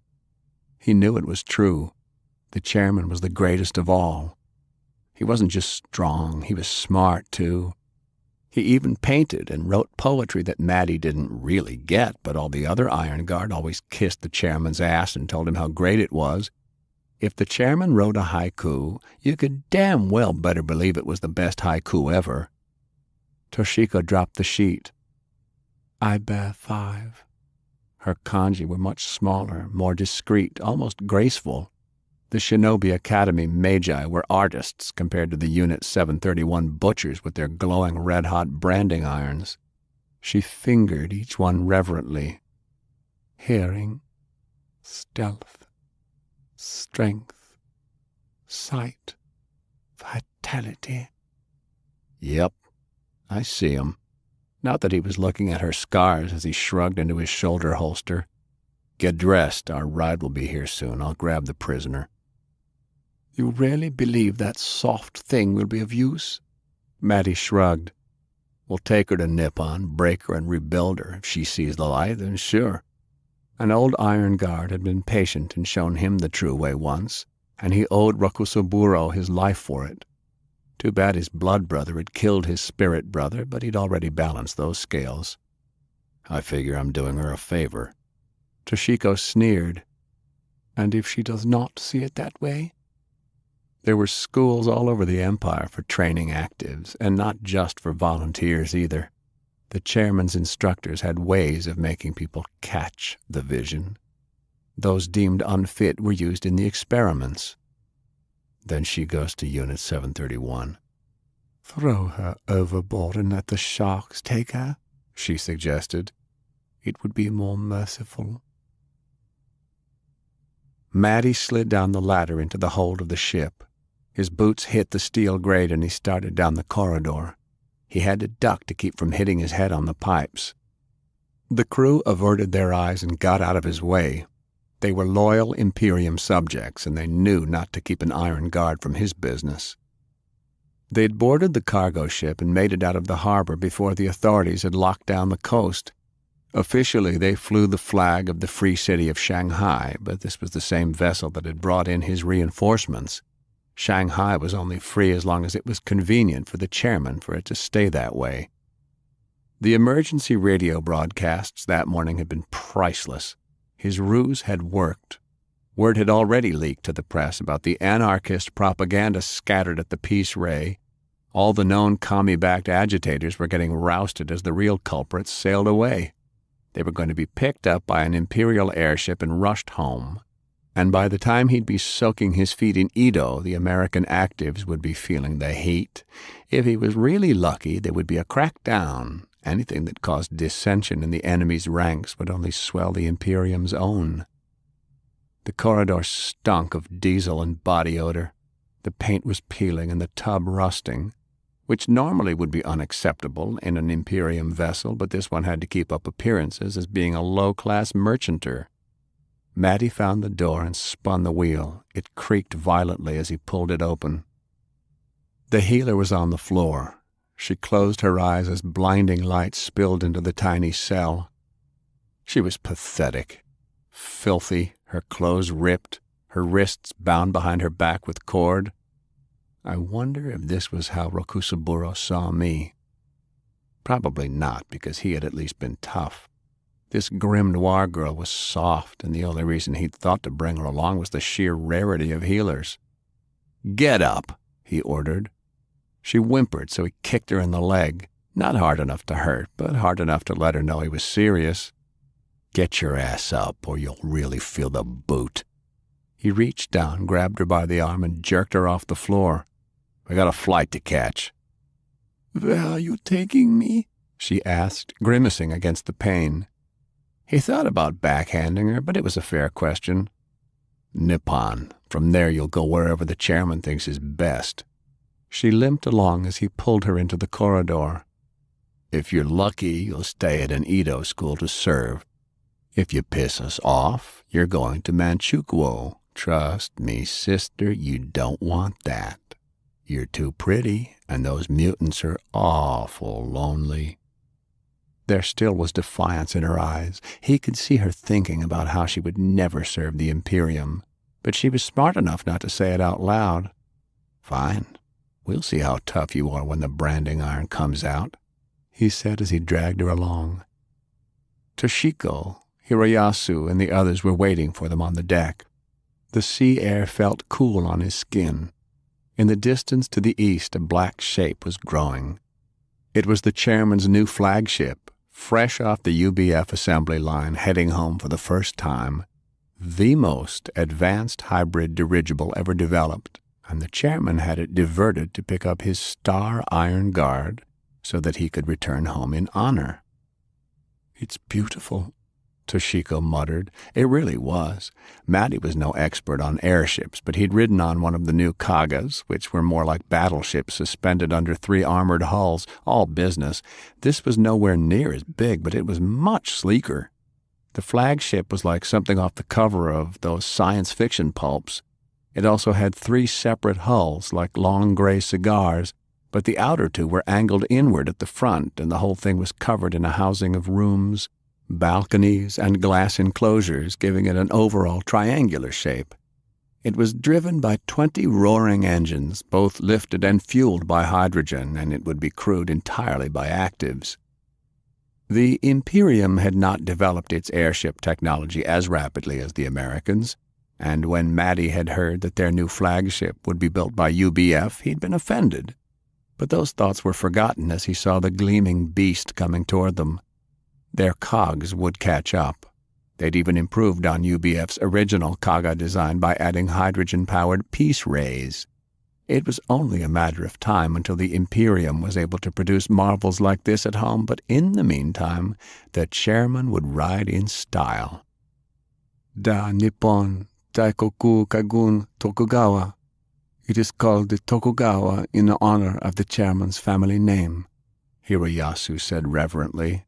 D: He knew it was true. The chairman was the greatest of all. He wasn't just strong, he was smart, too. He even painted and wrote poetry that Matty didn't really get, but all the other Iron Guard always kissed the chairman's ass and told him how great it was. If the chairman wrote a haiku, you could damn well better believe it was the best haiku ever. Toshiko dropped the sheet. I bear 5. Her kanji were much smaller, more discreet, almost graceful. The Shinobi Academy Magi were artists compared to the Unit 731 butchers with their glowing red-hot branding irons. She fingered each one reverently. Hearing, stealth, strength, sight, vitality. Yep, I see 'em. Not that he was looking at her scars as he shrugged into his shoulder holster. Get dressed. Our ride will be here soon. I'll grab the prisoner. You really believe that soft thing will be of use? Matty shrugged. We'll take her to Nippon, break her and rebuild her. If she sees the light, then sure. An old Iron Guard had been patient and shown him the true way once, and he owed Rokusaburo his life for it. Too bad his blood brother had killed his spirit brother, but he'd already balanced those scales. I figure I'm doing her a favor. Toshiko sneered. And if she does not see it that way? There were schools all over the empire for training actives, and not just for volunteers either. The chairman's instructors had ways of making people catch the vision. Those deemed unfit were used in the experiments. Then she goes to Unit 731. Throw her overboard and let the sharks take her, she suggested. It would be more merciful. Matty slid down the ladder into the hold of the ship. His boots hit the steel grate and he started down the corridor. He had to duck to keep from hitting his head on the pipes. The crew averted their eyes and got out of his way. They were loyal Imperium subjects, and they knew not to keep an Iron Guard from his business. They'd boarded the cargo ship and made it out of the harbor before the authorities had locked down the coast. Officially, they flew the flag of the Free City of Shanghai, but this was the same vessel that had brought in his reinforcements. Shanghai was only free as long as it was convenient for the chairman for it to stay that way. The emergency radio broadcasts that morning had been priceless. His ruse had worked. Word had already leaked to the press about the anarchist propaganda scattered at the Peace Ray. All the known commie-backed agitators were getting rousted as the real culprits sailed away. They were going to be picked up by an Imperial airship and rushed home. And by the time he'd be soaking his feet in Edo, the American actives would be feeling the heat. If he was really lucky, there would be a crackdown. Anything that caused dissension in the enemy's ranks would only swell the Imperium's own. The corridor stunk of diesel and body odor. The paint was peeling and the tub rusting, which normally would be unacceptable in an Imperium vessel, but this one had to keep up appearances as being a low-class merchanter. Matty found the door and spun the wheel. It creaked violently as he pulled it open. The healer was on the floor. She closed her eyes as blinding light spilled into the tiny cell. She was pathetic, filthy, her clothes ripped, her wrists bound behind her back with cord. I wonder if this was how Rokusaburo saw me. Probably not, because he had at least been tough. This grim noir girl was soft, and the only reason he'd thought to bring her along was the sheer rarity of healers. "Get up," he ordered. She whimpered, so he kicked her in the leg. Not hard enough to hurt, but hard enough to let her know he was serious. "Get your ass up, or you'll really feel the boot." He reached down, grabbed her by the arm, and jerked her off the floor. "I got a flight to catch." "Where are you taking me?" she asked, grimacing against the pain. He thought about backhanding her, but it was a fair question. "Nippon. From there you'll go wherever the chairman thinks is best." She limped along as he pulled her into the corridor. "If you're lucky, you'll stay at an Edo school to serve. If you piss us off, you're going to Manchukuo. Trust me, sister, you don't want that. You're too pretty, and those mutants are awful lonely." There still was defiance in her eyes. He could see her thinking about how she would never serve the Imperium, but she was smart enough not to say it out loud. "Fine. We'll see how tough you are when the branding iron comes out," he said as he dragged her along. Toshiko, Hiroyasu, and the others were waiting for them on the deck. The sea air felt cool on his skin. In the distance to the east, a black shape was growing. It was the chairman's new flagship, fresh off the UBF assembly line, heading home for the first time. The most advanced hybrid dirigible ever developed, and the chairman had it diverted to pick up his Star Iron Guard so that he could return home in honor. "It's beautiful," Toshiko muttered. It really was. Matty was no expert on airships, but he'd ridden on one of the new Kagas, which were more like battleships suspended under 3 armored hulls, all business. This was nowhere near as big, but it was much sleeker. The flagship was like something off the cover of those science fiction pulps. It also had 3 separate hulls, like long gray cigars, but the outer 2 were angled inward at the front, and the whole thing was covered in a housing of rooms, balconies, and glass enclosures, giving it an overall triangular shape. It was driven by 20 roaring engines, both lifted and fueled by hydrogen, and it would be crewed entirely by actives. The Imperium had not developed its airship technology as rapidly as the Americans, and when Matty had heard that their new flagship would be built by UBF, he'd been offended. But those thoughts were forgotten as he saw the gleaming beast coming toward them. Their cogs would catch up. They'd even improved on UBF's original Kaga design by adding hydrogen-powered peace rays. It was only a matter of time until the Imperium was able to produce marvels like this at home, but in the meantime, the chairman would ride in style. "Da Nippon Daikoku Kagun Tokugawa. It is called the Tokugawa in honor of the chairman's family name," Hiroyasu said reverently.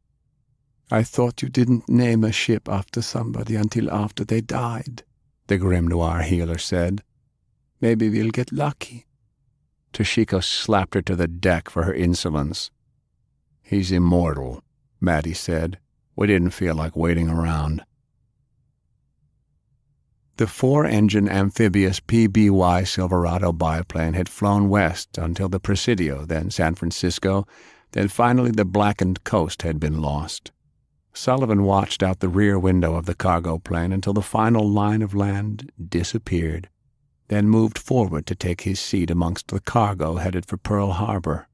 D: "I thought you didn't name a ship after somebody until after they died," the Grim Noir healer said. "Maybe we'll get lucky." Toshiko slapped her to the deck for her insolence. "He's immortal," Matty said. "We didn't feel like waiting around." The 4-engine amphibious PBY Silverado biplane had flown west until the Presidio, then San Francisco, then finally the blackened coast had been lost. Sullivan watched out the rear window of the cargo plane until the final line of land disappeared, then moved forward to take his seat amongst the cargo headed for Pearl Harbor.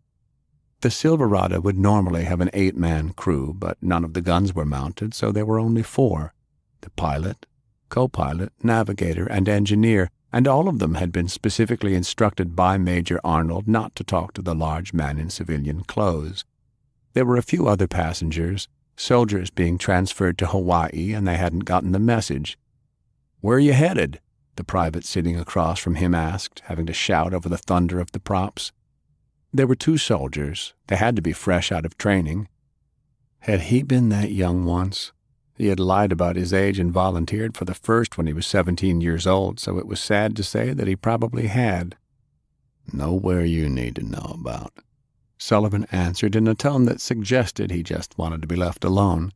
D: The Silverado would normally have an 8-man crew, but none of the guns were mounted, so there were only 4. The pilot, co-pilot, navigator, and engineer, and all of them had been specifically instructed by Major Arnold not to talk to the large man in civilian clothes. There were a few other passengers, soldiers being transferred to Hawaii, and they hadn't gotten the message. "Where are you headed?" the private sitting across from him asked, having to shout over the thunder of the props. There were 2 soldiers. They had to be fresh out of training. Had he been that young once? He had lied about his age and volunteered for the 1st when he was 17 years old, so it was sad to say that he probably had. "Nowhere you need to know about," Sullivan answered in a tone that suggested he just wanted to be left alone.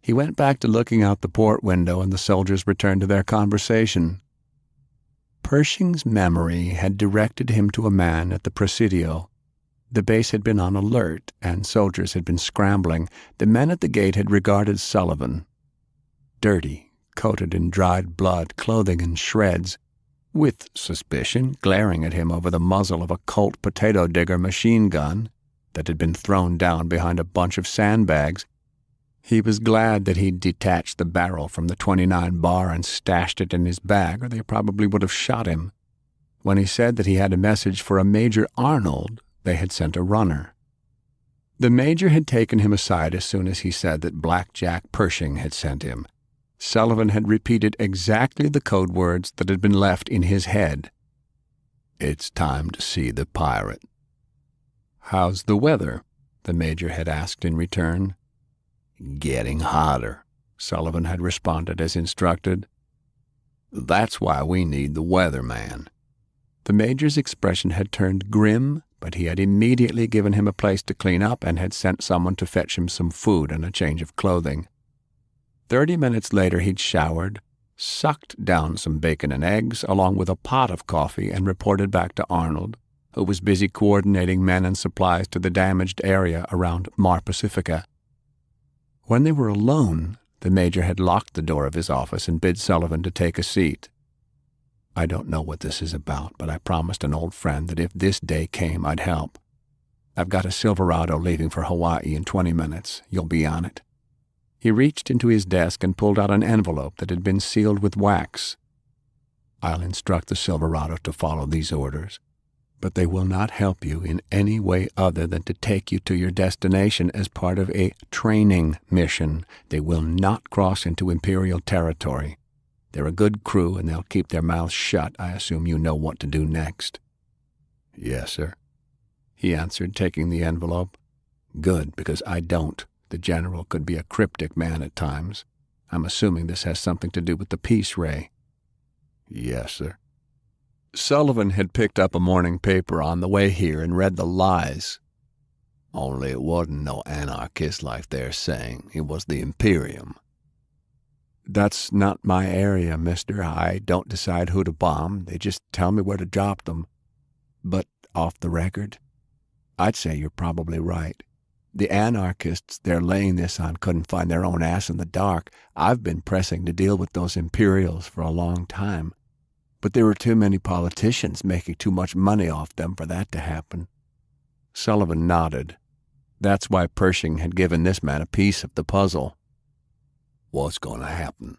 D: He went back to looking out the port window, and the soldiers returned to their conversation. Pershing's memory had directed him to a man at the Presidio. The base had been on alert, and soldiers had been scrambling. The men at the gate had regarded Sullivan. Dirty, coated in dried blood, clothing in shreds, with suspicion, glaring at him over the muzzle of a Colt potato digger machine gun that had been thrown down behind a bunch of sandbags. He was glad that he'd detached the barrel from the .29 bar and stashed it in his bag, or they probably would have shot him. When he said that he had a message for a Major Arnold, they had sent a runner. The Major had taken him aside as soon as he said that Black Jack Pershing had sent him. Sullivan had repeated exactly the code words that had been left in his head. "It's time to see the pirate." "How's the weather?" the Major had asked in return. "Getting hotter," Sullivan had responded as instructed. "That's why we need the weatherman." The Major's expression had turned grim, but he had immediately given him a place to clean up and had sent someone to fetch him some food and a change of clothing. 30 minutes later he'd showered, sucked down some bacon and eggs, along with a pot of coffee, and reported back to Arnold, who was busy coordinating men and supplies to the damaged area around Mar Pacifica. When they were alone, the Major had locked the door of his office and bid Sullivan to take a seat. "I don't know what this is about, but I promised an old friend that if this day came, I'd help. I've got a Silverado leaving for Hawaii in 20 minutes. You'll be on it." He reached into his desk and pulled out an envelope that had been sealed with wax. "I'll instruct the Silverado to follow these orders, but they will not help you in any way other than to take you to your destination as part of a training mission. They will not cross into Imperial territory. They're a good crew, and they'll keep their mouths shut. I assume you know what to do next." "Yes, sir," he answered, taking the envelope. "Good, because I don't. The general could be a cryptic man at times. I'm assuming this has something to do with the peace ray." "Yes, sir." Sullivan had picked up a morning paper on the way here and read the lies. "Only it wasn't no anarchist like they're saying. It was the Imperium." "That's not my area, mister. I don't decide who to bomb. They just tell me where to drop them. But off the record, I'd say you're probably right. The anarchists they're laying this on couldn't find their own ass in the dark. I've been pressing to deal with those Imperials for a long time. But there were too many politicians making too much money off them for that to happen." Sullivan nodded. That's why Pershing had given this man a piece of the puzzle. "What's going to happen?"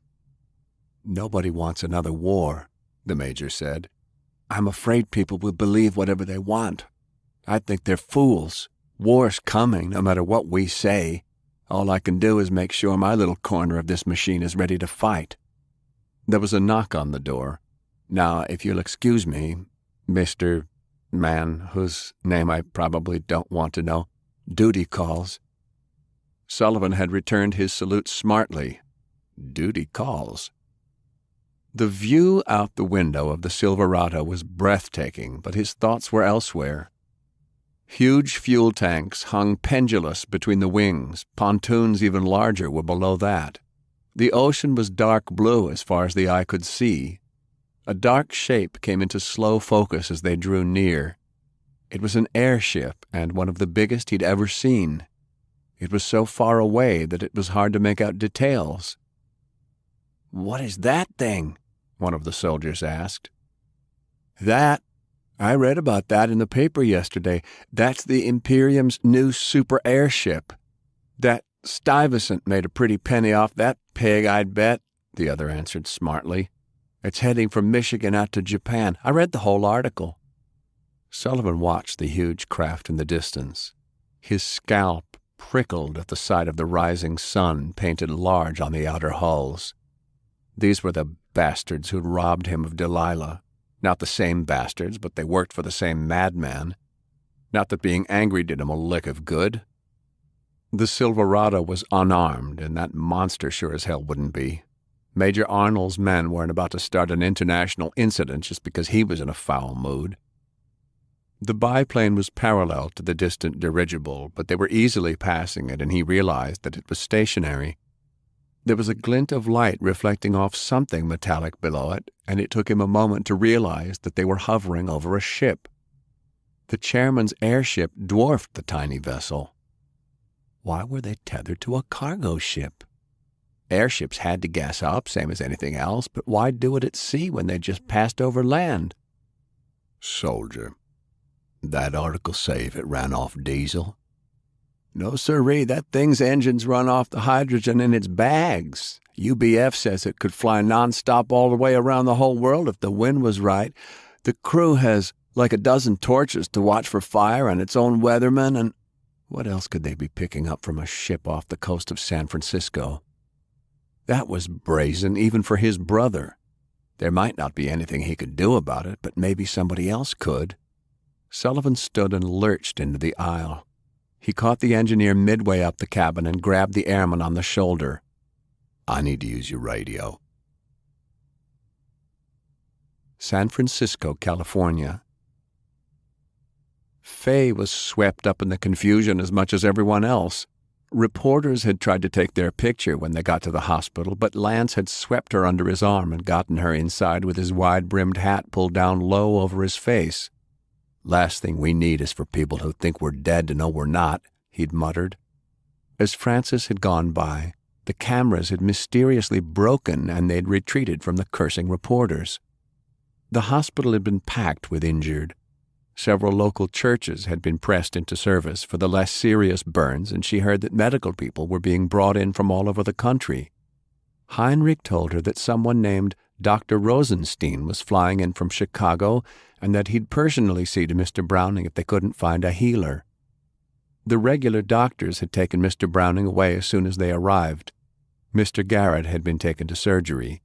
D: "Nobody wants another war," the Major said. "I'm afraid people will believe whatever they want. I think they're fools. War's coming, no matter what we say. All I can do is make sure my little corner of this machine is ready to fight." There was a knock on the door. "Now, if you'll excuse me, Mr. Man, whose name I probably don't want to know, duty calls." Sullivan had returned his salute smartly. "Duty calls." The view out the window of the Silverado was breathtaking, but his thoughts were elsewhere. Huge fuel tanks hung pendulous between the wings. Pontoons even larger were below that. The ocean was dark blue as far as the eye could see. A dark shape came into slow focus as they drew near. It was an airship, and one of the biggest he'd ever seen. It was so far away that it was hard to make out details. "What is that thing?" one of the soldiers asked. "That? I read about that in the paper yesterday. That's the Imperium's new super airship. That Stuyvesant made a pretty penny off that pig, I'd bet," the other answered smartly. "It's heading from Michigan out to Japan. I read the whole article." Sullivan watched the huge craft in the distance. His scalp prickled at the sight of the rising sun painted large on the outer hulls. These were the bastards who'd robbed him of Delilah. Not the same bastards, but they worked for the same madman. Not that being angry did him a lick of good. The Silverado was unarmed, and that monster sure as hell wouldn't be. Major Arnold's men weren't about to start an international incident just because he was in a foul mood. The biplane was parallel to the distant dirigible, but they were easily passing it, and he realized that it was stationary. There was a glint of light reflecting off something metallic below it, and it took him a moment to realize that they were hovering over a ship. The chairman's airship dwarfed the tiny vessel. Why were they tethered to a cargo ship? Airships had to gas up, same as anything else, but why do it at sea when they just passed over land? "Soldier, that article say if it ran off diesel?" "No, sirree, that thing's engines run off the hydrogen in its bags. UBF says it could fly nonstop all the way around the whole world if the wind was right. The crew has like a dozen torches to watch for fire and its own weathermen, and what else could they be picking up from a ship off the coast of San Francisco? That was brazen even for his brother. There might not be anything he could do about it, but maybe somebody else could. Sullivan stood and lurched into the aisle. He caught the engineer midway up the cabin and grabbed the airman on the shoulder. "I need to use your radio." San Francisco, California. Faye was swept up in the confusion as much as everyone else. Reporters had tried to take their picture when they got to the hospital, but Lance had swept her under his arm and gotten her inside with his wide-brimmed hat pulled down low over his face. "Last thing we need is for people who think we're dead to know we're not," he'd muttered. As Francis had gone by, the cameras had mysteriously broken and they'd retreated from the cursing reporters. The hospital had been packed with injured. Several local churches had been pressed into service for the less serious burns, and she heard that medical people were being brought in from all over the country. Heinrich told her that someone named Dr. Rosenstein was flying in from Chicago and that he'd personally see to Mr. Browning if they couldn't find a healer. The regular doctors had taken Mr. Browning away as soon as they arrived. Mr. Garrett had been taken to surgery.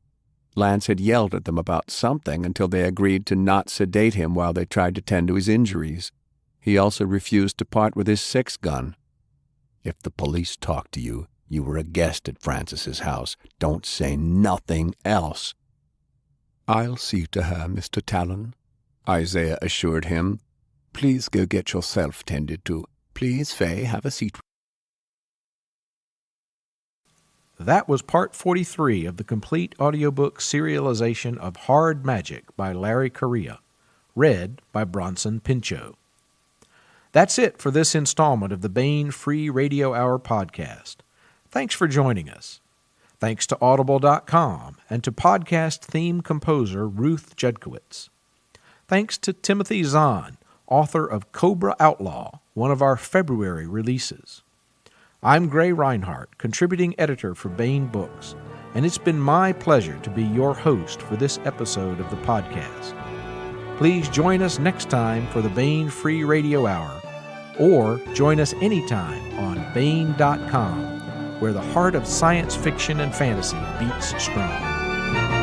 D: Lance had yelled at them about something until they agreed to not sedate him while they tried to tend to his injuries. He also refused to part with his 6-gun. "If the police talk to you, you were a guest at Francis's house. Don't say nothing else." "I'll see to her, Mr. Talon," Isaiah assured him. "Please go get yourself tended to. Please, Faye, have a seat."
B: That was part 43 of the complete audiobook serialization of Hard Magic by Larry Correia, read by Bronson Pinchot. That's it for this installment of the Baen Free Radio Hour podcast. Thanks for joining us. Thanks to Audible.com and to podcast theme composer Ruth Judkowitz. Thanks to Timothy Zahn, author of Cobra Outlaw, one of our February releases. I'm Gray Reinhardt, contributing editor for Baen Books, and it's been my pleasure to be your host for this episode of the podcast. Please join us next time for the Baen Free Radio Hour, or join us anytime on Baen.com, where the heart of science fiction and fantasy beats strong.